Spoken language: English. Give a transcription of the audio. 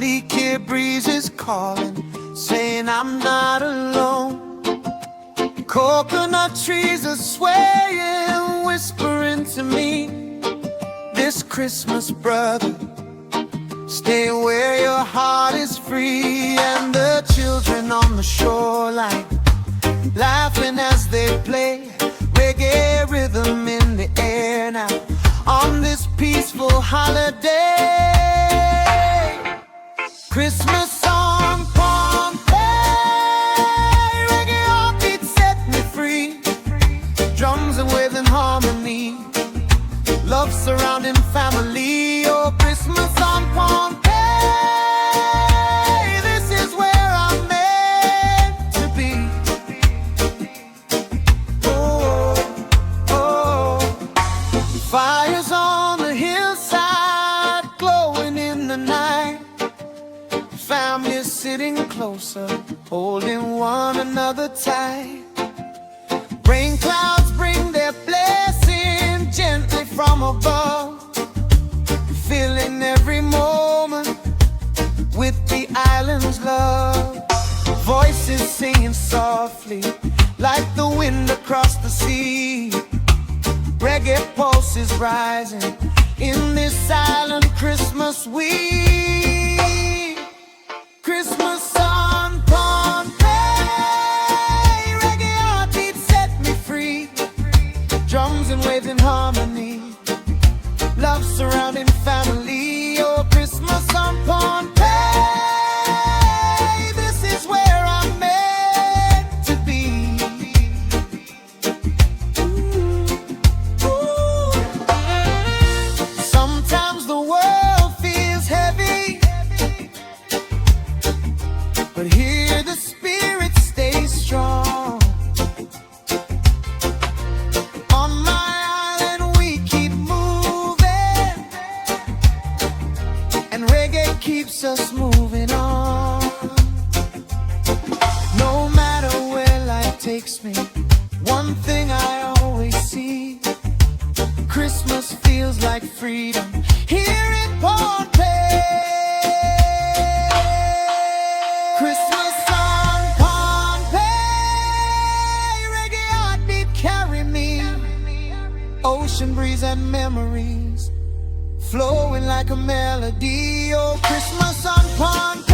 softly clear breezes calling, saying I'm not alone. Coconut trees are swaying, whispering to me, this Christmas, brother, stay where your heart is free. And the children on the shoreline, laughing as they play, reggae rhythm in the air now, on this peaceful holiday. Christmas on Pohnpei, reggae heartbeat set me free. Drums and waves in harmony, love surrounding family. Oh, Christmas on Pohnpei, this is where I'm meant to be. Oh, oh, fires on the hillside glowing in the night, families sitting closer, holding one another tight. Rain clouds bring their blessing gently from above, filling every moment with the island's love. Voices singing softly like the wind across the sea. Reggae pulses rising in this silent Christmas week. Christmas on Pohnpei, reggae heartbeat set me free. Drums and waves in harmony, love surrounding family. Oh, Christmas on Pohnpei, this is where I'm meant to be. Ooh. Sometimes the world feels heavy, but here the spirit stays strong. On my island we keep moving, and reggae keeps us moving on. No matter where life takes me, one thing I always see, Christmas feels like freedom here in Pohnpei. Christmas on Pohnpei, reggae heartbeat carry me. Ocean breeze and memories flowing like a melody. Oh, Christmas on Pohnpei.